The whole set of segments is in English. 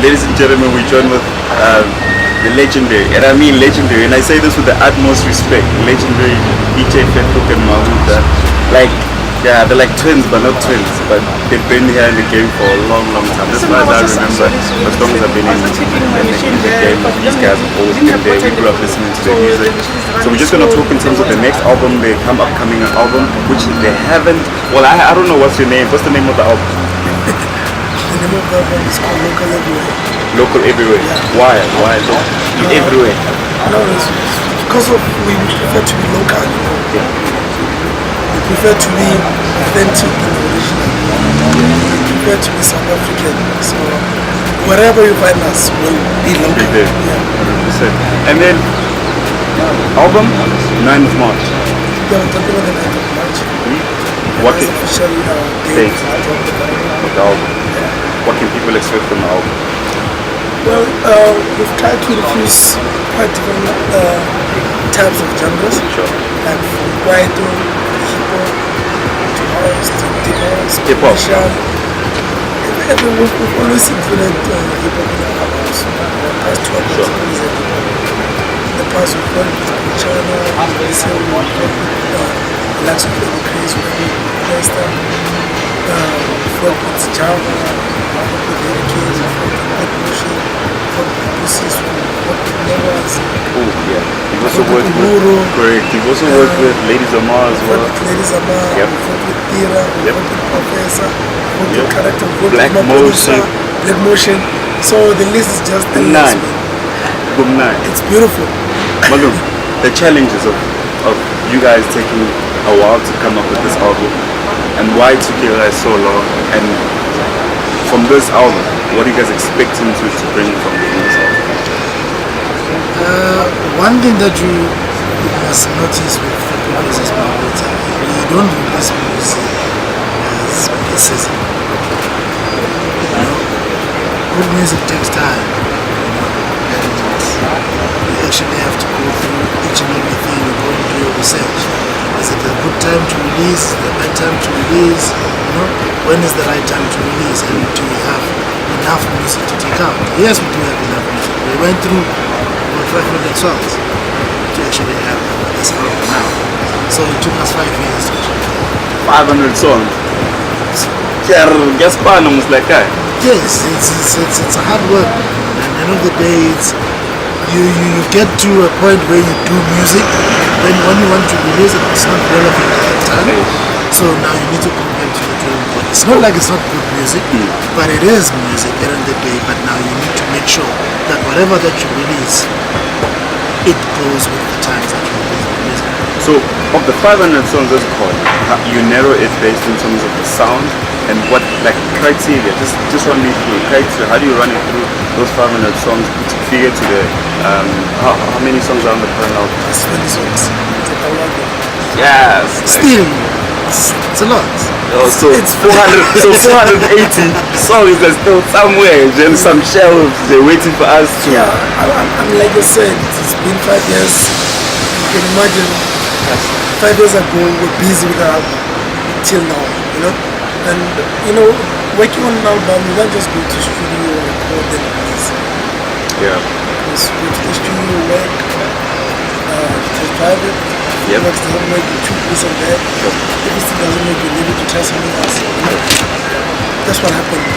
Ladies and gentlemen, we join with the legendary, and I mean legendary, and I say this with the utmost respect, legendary DJ Vetkuk and Mahoota. Like, yeah, they're like twins, but not twins, but they've been here in the game for a long, long time. As far as I remember, as long as I've been in the game, these guys have always been there. We grew up listening to their music. So we're just going to talk in terms of the next album, the upcoming album, which they haven't, well, I don't know what's your name. What's the name of the album? The name of the album is called Local Everywhere. Local Everywhere. Yeah. Why? Why is it? Everywhere. No, it's because of we prefer to be local, you know. Yeah. We prefer to be authentic and original. We prefer to be South African. So wherever you find us, we'll be local. Yeah. 100%. And then album 9th of March. Yeah, we're talking about the 9th of March. What is official date of the album? Yeah. What can people expect from the album? Well, we've tried to infuse quite different types of genres. Sure. Like from kwaito, hip-hop, to house, to deep house, hip-hop. We've always included hip-hop in our albums. Past 2 albums. Sure. In the past we've worked with Gijana, this year we've worked with lots of Lady Craze, we've worked with Kwesta, we've worked with Sjava, we've worked with Lady Craze, we've worked with Nokwazi, Nokwazi. Oh yeah. You've also worked with correct. You've also worked with Lady Zamar as well. Lady Zamar. Yep. We've worked with Tira. We've worked with Professor. We've worked with character. Black Motion. Black Motion. So the list is just nine. It's beautiful. Malum, the challenges of you guys taking a while to come up with this album, and why it took you guys so long, and from this album, what are you guys expecting to bring from this album? One thing that you must notice with Vetkuk Vs Mahoota, we don't release music as pieces. Good music takes time, and you actually have to go through each and everything and go and do your research. Is it a good time to release? Is it the right time to release? When is the right time to release? And do we have enough music to take out? Yes, we do have enough music. We went through over 500 songs to actually have this album now. So it took us 5 years to actually have 500 songs? Yes, almost like that. Yes, it's a hard work. And at the end of the day, it's you get to a point where you do music, when you want to release it, it's not relevant at that time. So now you need to come back to the drawing board. It's not like it's not good music, but it is music at the end of the day. But now you need to make sure that whatever that you release, it goes with the times that you release the music. So, of the 500 songs that's called, you narrow it based in terms of the sound and what, like, criteria. Just run me through criteria. How do you run it through those 500 songs to figure to the how many songs are on the current album? It's 20 songs. Yes. Still, it's a lot. Oh, so it's 400. So 480 songs are still somewhere. Then some shelves. They're waiting for us to. Yeah, I'm like I said, it's been 5 years. You can imagine. 5 years ago, we were busy with the album till now, And working on an album, you don't just go to studio and record and release. Yeah. Because go to the studio, work, just private. Yep. Works doesn't make you too this and that. Sure. Everything doesn't make you leave it to try something else. That's what happened.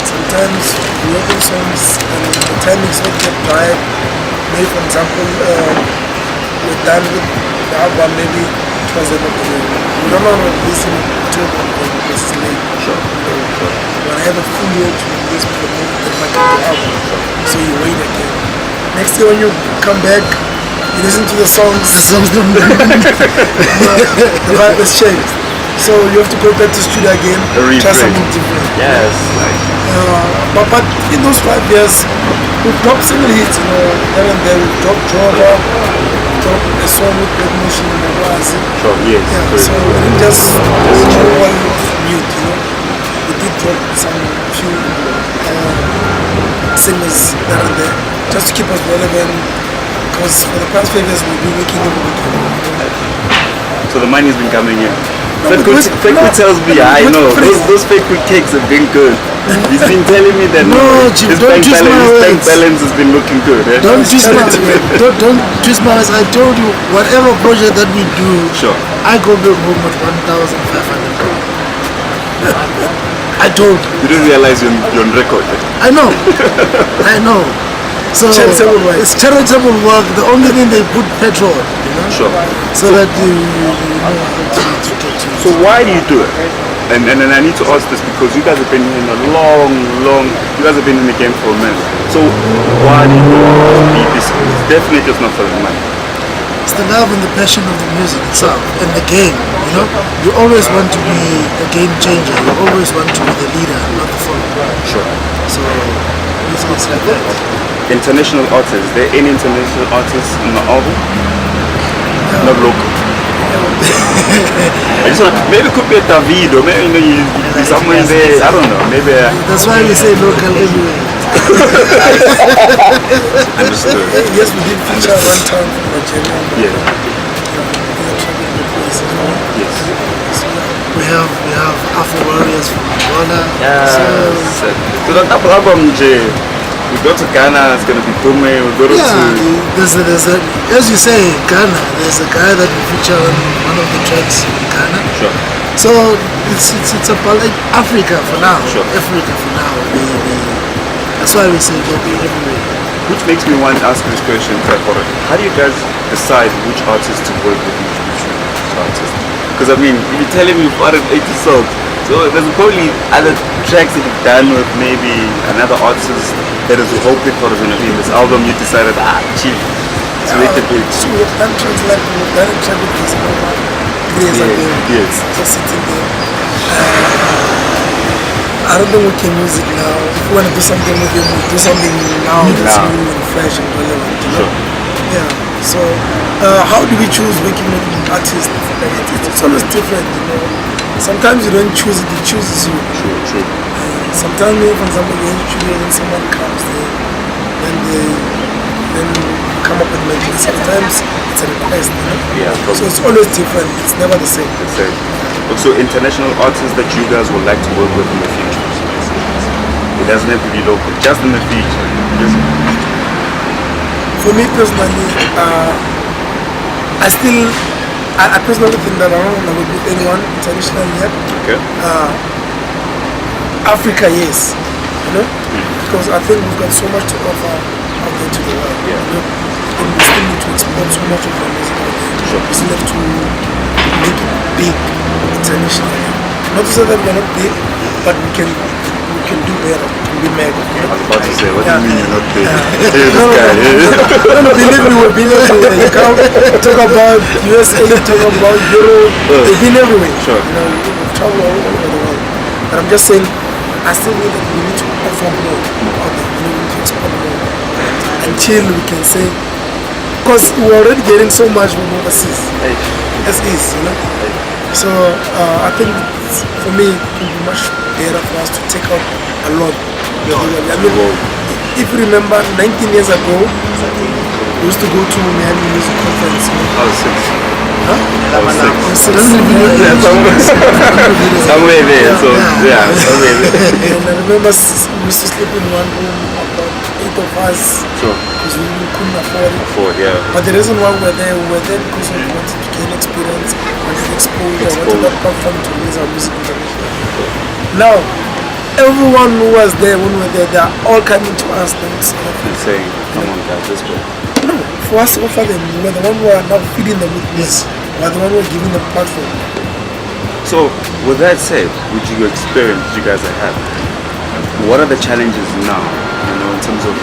Sometimes we work on songs and the timing's not get right. Maybe, for example, we're done with the album, maybe it was the end of the year. We don't know what this in October because it's late. Sure. When I have a full year to release the back of the album, so you wait again. Next year when you come back, you listen to the songs don't the vibe has changed. So you have to go back to studio again, try something different. Yes. But in those 5 years, we've dropped single hits, here and there. We've dropped Sjava, dropped a song with Black Motion and Nokwazi. Sure, yes. Yeah, so we didn't just go all mute, We did drop some few singles there and there, just to keep us relevant. Because for the past 5 years we've been making them. So the money's been coming in. Vetkuk tells me, I know, those Vetkuk cakes have been good. He's been telling me that his bank balance has been looking good. Eh? Don't twist my words. I told you, whatever project that we do, sure. I go back home with 1,500. I told you. You didn't realize you're on record. Eh? I know. I know. So it's charitable work. The only thing they put petrol, you know, sure. So that you know how to get to. So why do you do it? And I need to ask this because you guys have been in a you guys have been in the game for a minute. So why do you do it? It's definitely just not for the money. It's the love and the passion of the music itself and the game. You know, you always want to be a game changer. You always want to be the leader, not the follower. Sure. So it's like that. International artists. Is there any international artists in the album? Not local. I just want, maybe it could be a David or maybe he's somewhere in there. I don't know. Maybe. That's why we say local everywhere. Understood. Yes, we did feature Runtown from Nigeria. Yeah. Yes. We have Afro Warriors from Angola. Yeah. So the double album, we go to Ghana, it's going to be Mahume, we go to... there's a, as you say, Ghana, there's a guy that we feature on one of the tracks in Ghana. Sure. So it's about like Africa for now. Sure. Africa for now. That's why we say local everywhere. Which makes me want to ask you this question, how do you guys decide which artists to work with each artist? Because I mean, you're telling me 480 songs, so there's probably other tracks that you've done with maybe another artist that is hoping for going to be in this album. You decided, chief, to make the big. So we've done tracks like we've done a track with this years ago. Yes. Just sitting there. I don't think we can use it now. If we want to do something with him, we'll do something now that's new and fresh and relevant. You know? Sure. Yeah. So how do we choose working with artists? It's always different, you know. Sometimes you don't choose it, it chooses you. True. Sometimes, for example, you interview and someone comes there, then come up with magic. Sometimes it's a request, you know? Yeah. So it's always different. It's never the same. The same. Also, international artists that you guys would like to work with in the future. It doesn't have to be local, just in the future. For me personally, I personally think that I don't want to work with anyone internationally yet. Okay. Africa, yes, you know, because I think we've got so much to offer out there to the world. Yeah. You know? And we still need to export so much of our music out there. Sure. We still have to make it big internationally. Not to say that we're not big, but we can do better. We can be mega. I was about to say, what do you mean you're not big? No, believe me, we've been everywhere. You can't talk about USA, talk about Europe. We've been everywhere. Sure. You know, we've traveled all over the world. But I'm just saying, I still think that we need to offer more out there. We need to export more until we can say, because we're already getting so much from overseas, as is, you know. So I think for me, it would be much better for us to take out a lot. I mean, if you remember, 19 years ago, we used to go to Miami Music Conference. I was 6. Huh? I was 6. Somewhere there, so yeah, somewhere there. And I remember we used to sleep in one room, about 8 of us. Sure. Because we couldn't afford it. Yeah. But the reason why we were there because we wanted to gain experience, wanted exposure, wanted that platform to release our music internationally. Now, everyone who was there when we were there, they are all coming to us and saying, come on guys, let's go. No, for us to offer them, we're the one who are now feeding them with this. We're the one who are giving them platform. So, with that said, with your experience you guys have had, what are the challenges now, you know, in terms of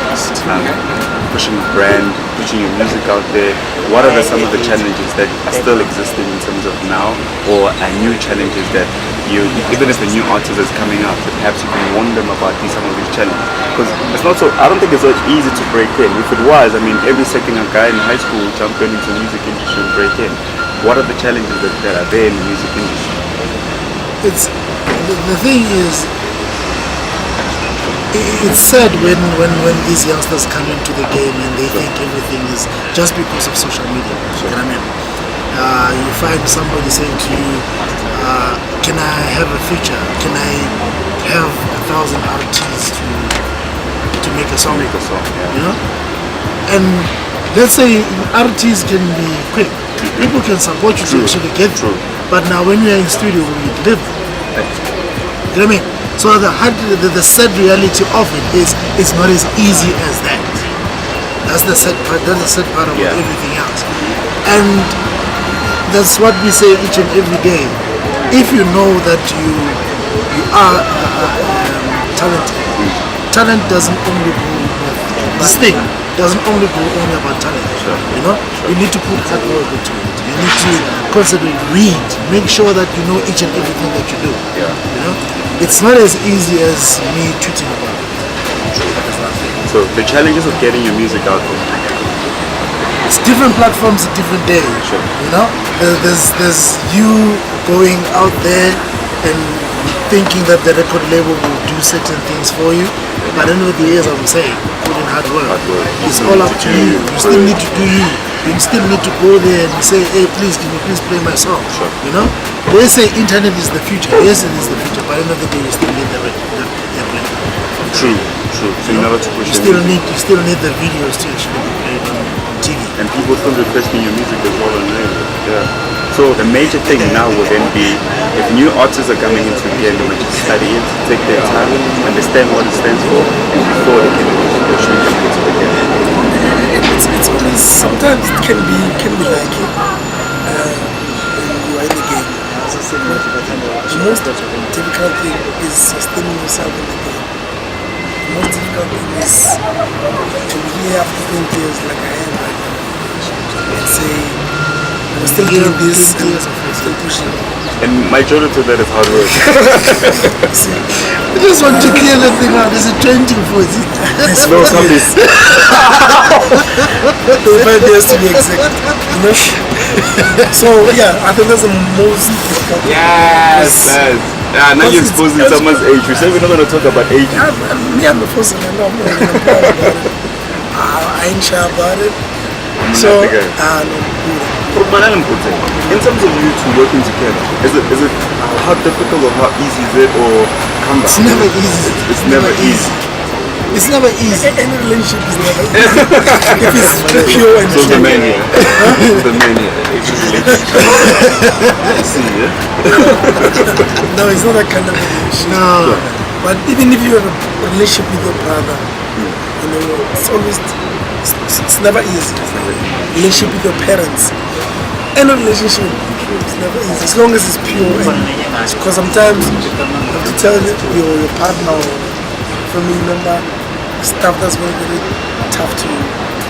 pushing a brand, pushing your music out there? What are some of the challenges that are still existing in terms of now, or are new challenges that you, even if a new artist is coming out, that perhaps you can warn them about some of these challenges? Because it's not so, I don't think it's so easy to break in. If it was, I mean, every second a guy in high school would jump into the music industry and break in. What are the challenges that are there in the music industry? It's the thing is, it's sad when these youngsters come into the game and they think everything is just because of social media. You know what I mean? you find somebody saying to you, can I have a feature? Can I have 1,000 RTs to make a song? You know? And let's say RTs can be quick. People can support you to actually get through. But now when you're in studio, when you live, you know what I mean? So the sad reality of it is it's not as easy as that. That's the sad part. That's the sad part about everything else. And that's what we say each and every day. If you know that you are talented, talent doesn't only go with this thing. Doesn't only go only about talent. You know, you need to put hard work into it. You need to constantly read. Make sure that you know each and everything that you do. You know, it's not as easy as me tweeting about it. So the challenges of getting your music out there. It's different platforms at different days. You know, there's you going out there and thinking that the record label will do certain things for you. But at the end of the day, as I'm saying, put in hard work. It's all up to you. You still need to do you. You still need to go there and say, hey, please, can you please play my song? You know? They say internet is the future. Yes, it is the future. But at the end of the day, you still need the platform. True. So you never to push you still need the videos to actually be played on TV. And people still requesting your music as well on radio. So the major thing now would then be if new artists are coming into the game, they would just study it, take their time, understand what it stands for, and before they can actually come into the game. It's always, sometimes it can be like it when you are in the game. The most difficult thing is sustaining yourself in the game. The most difficult thing is to be here after 20 years like I am right now. And say, I'm still doing this and I'm still pushing. And my journey to that is hard work. See, I just want to clear that thing out. There's a trending for it. No, something. 5 years to be exact. You know? So yeah, I think that's the most difficult. Yes. Now you're exposing someone's age. We said we're not going to talk about age. I'm the person. I know I'm not even proud about it. I ain't shy about it. So, in terms of you two working together, is it how difficult or how easy is it or come back? It's never easy. It's never easy. It's never easy. Any relationship is never easy. If it's pure and So true. the man here. The man here. I see, yeah? No, it's not that kind of relationship. No. But even if you have a relationship with your brother, you know, it's never easy. Relationship with your parents, any relationship, it's never easy. As long as it's pure. Because sometimes you have to tell your partner or family member stuff that's very, very tough to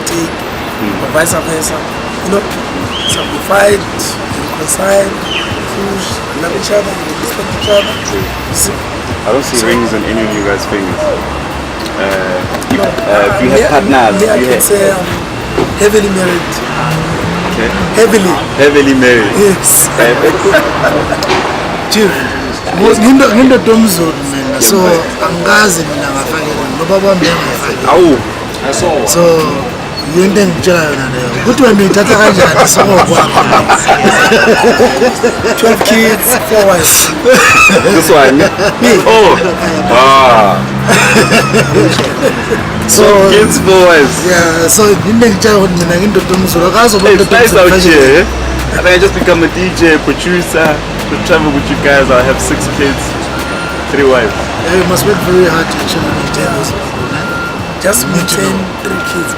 take, or vice versa. You know, so we fight, we reconcile, push, love each other, we respect each other. See? I don't see rings on any of you guys' fingers. Do you have partners? I can say I'm heavily married. Okay. Heavily married. Yes. Chief, ngindoda omzulu mina, so angazi mina ngafakela nobaba wami ngiyangafakela. So yinto engitshela yona leyo ukuthi wena uyithatha kanjani sokokwakho. 12 kids, 4 wives. This one? Me? Oh. Wow. So kids, 4 wives. Yeah, so yinto engitshela ukuthi mina ngindoda omzulu akazoba It's nice out here. And I just become a DJ, producer, to travel with you guys. I have 6 kids, 3 wives. Yeah, you must work very hard to actually maintain those people, man. Just maintain 3 kids.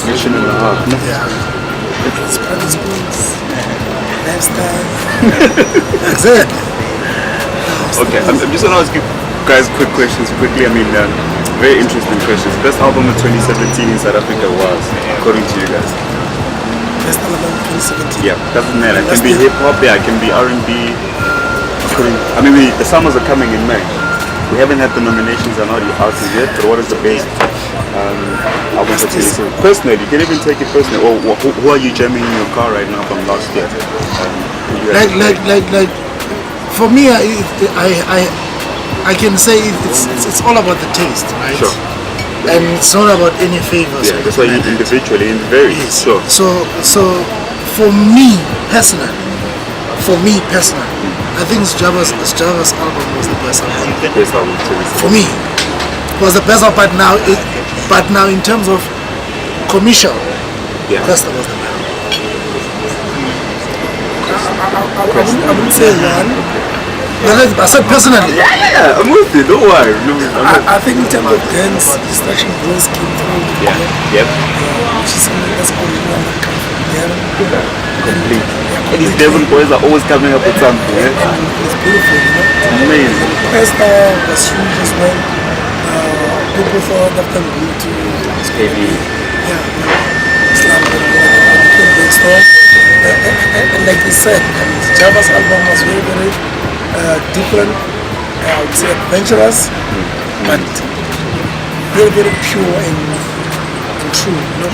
Mission and a half. Yeah. It's private schools, lifestyle. Exactly. Okay, I'm just going to ask you guys quick questions quickly. I mean, very interesting questions. Best album of 2017 in South Africa was, according to you guys? Best album of 2017? Yeah, doesn't matter. It can be hip-hop, yeah, it can be R&B. I mean, the summers are coming in May. We haven't had the nominations are not out yet, but what is the best album for 2017? Personally, you can even take it personally. Or who are you jamming in your car right now from last year? Like, for me, I can say it's all about the taste, right? Sure. And it's not about any favors. Yeah, that's why you individually, in very yes. sure. So for me personally, I think Sjava's album was the best album. Best album to listen. For me, it was the best album. But now in terms of commercial, Kwesta was the best. I wouldn't say one. I said personally. Yeah, I'm with you. Don't worry. I think in terms of dance, Distraction Bros came through. Yep. Which is something that's original that comes from there. Complete. And these Devon boys are always coming up with something. And it's beautiful, you know. Amazing. Kwesta was huge as well. People thought that can be to Heavy. Islam became big strong. And like you said, Sjava's album was very, very different. I would say adventurous, but very, very pure and true. You know,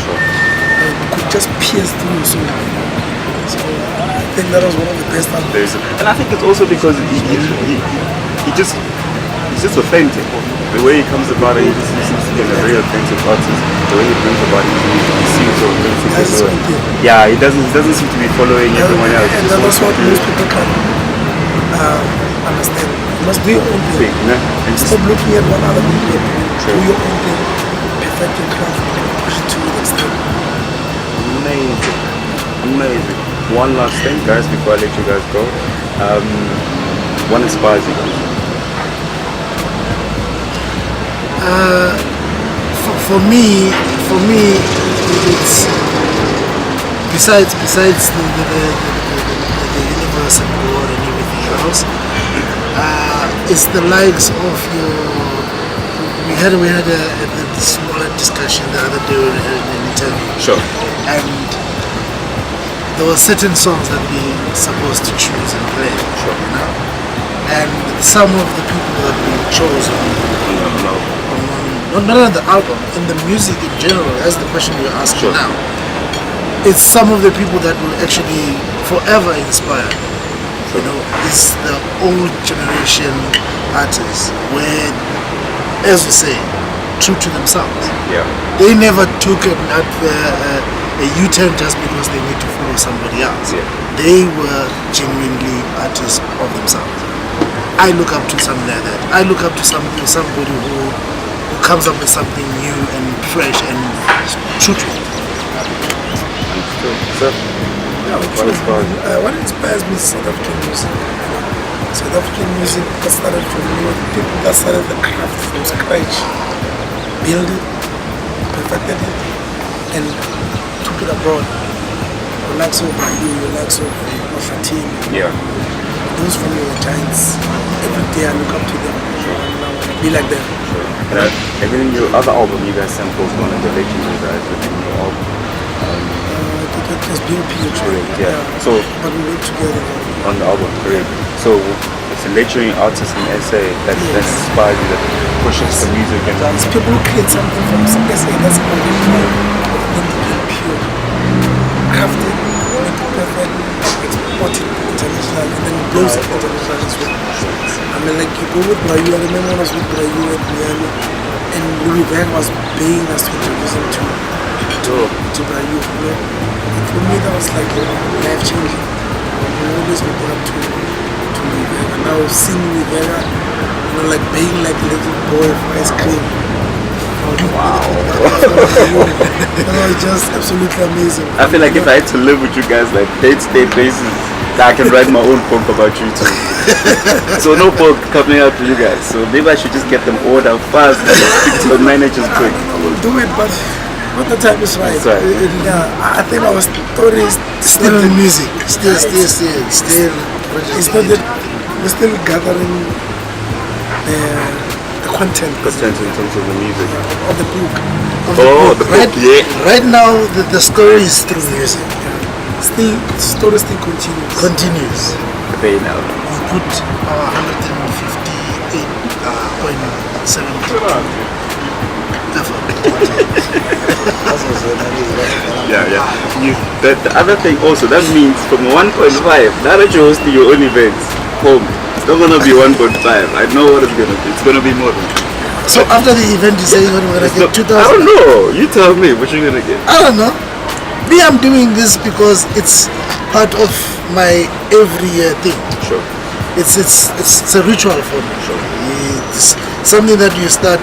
could just pierce through. So I think that was one of the best albums. And I think it's also because he's just authentic. The way he comes about it, he just seems to be a very authentic artist. The way he brings about it, he seems so authentic. Yeah, he doesn't seem to be following everyone else. And that's what most people can understand. You must do your own thing. Stop looking at what other people do. Do your own thing. Perfect your craft. Push it to the next level. Amazing. One last thing, guys, before I let you guys go. What inspires you guys? For me, it's besides the universe and God and everything else. It's the likes of your. We had a smaller discussion the other day when we had an interview. Sure. And there were certain songs that we were supposed to choose and play. Sure. You know? And some of the people that we chose not on the album, in the music in general, that's the question you're asking now. It's some of the people that will actually forever inspire. You know, it's the old generation artists where, as we say, true to themselves. Yeah. They never took a U-turn just because they need to follow somebody else. Yeah. They were genuinely artists of themselves. I look up to something like that. I look up to somebody who comes up with something new and fresh and true to it. What inspires me is South African music. South African music that started from people that started the craft from scratch, built it, perfected it, and took it abroad. The likes of Bayu, the likes of Fatim. Yeah. Those for me were giants. Every day I look up to them. And I want to be like them. And even in your other album, you guys sampled one of the legendary guys within your album. It was BOP actually. Yeah. So, but we worked together on the album, correct. So it's a lecturing artist in SA that inspires you, that pushes the music and it's people who create something from SA that's already pure, crafted, perfect, exported international, and then it blows up international as well. I mean, like you go with Bayu, I remember when I was with Bayu at Miami, and Louis Van was paying us to introduce him to Bayu. You know? And for me, that was like life changing. I always looked up to Louis Van, and now seeing Louis Van, you know, like being like a little boy for ice cream. wow. It's just absolutely amazing. I feel like if I had to live with you guys like day-to-day basis, I can write my own book about you too. So no book coming out to you guys. So maybe I should just get them ordered fast and speak to the managers quick. We'll do it, but when the time is right. That's right. I think our story is Still in music. Still. It's not that we're still gathering the content In terms of the music. of the book. The book, yeah. Right now, the story is through music. Still, the story still continues. Okay, now. We put 158.7 effort. The other thing also, that means from 1.5, now that you're hosting your own events, home, it's not going to be 1.5. I know what it's going to be. It's going to be more than that. So after the event, you say you're going to get 2,000? I don't know. You tell me what you're going to get. I don't know. Me, I'm doing this because it's part of my every year thing. Sure. It's a ritual for me. Sure. It's something that you start.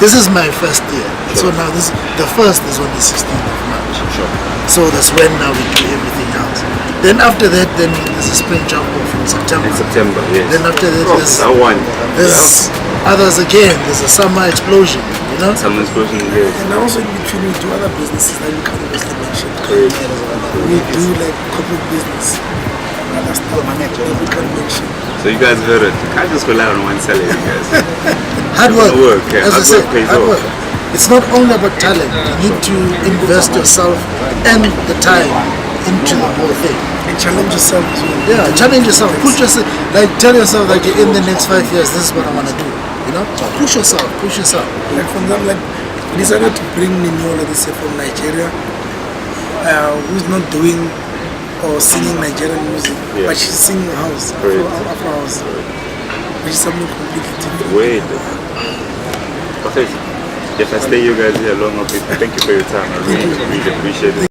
This is my first year, Sure. so now the first is on the 16th of March. Sure. So that's when now we do everything else. Then after that, then there's a spring jump off in September. In September, yes. Then after that, there's others again. There's a summer explosion, you know. Summer explosion, yes. And also in between we do other businesses that we can't obviously mention. We do like corporate business. Other stuff that we can't mention. So you guys heard it. You can't just rely on one salary, guys. Hard work. Yeah. As I Hard said, work pays hard off. work. It's not only about talent. You need to invest yourself and the time into the whole thing. And challenge yourself as well. Yeah, challenge yourself. Push yourself. Like tell yourself like in the next 5 years, this is what I want to do. You know, so push yourself. Like for example, like we decided to bring Nino, let's say from Nigeria, who's not doing or singing Nigerian music, but she's singing house, Afro house, which is something completely different. Wait. Okay. If I stay you guys here long enough, thank you for your time. I really appreciate it.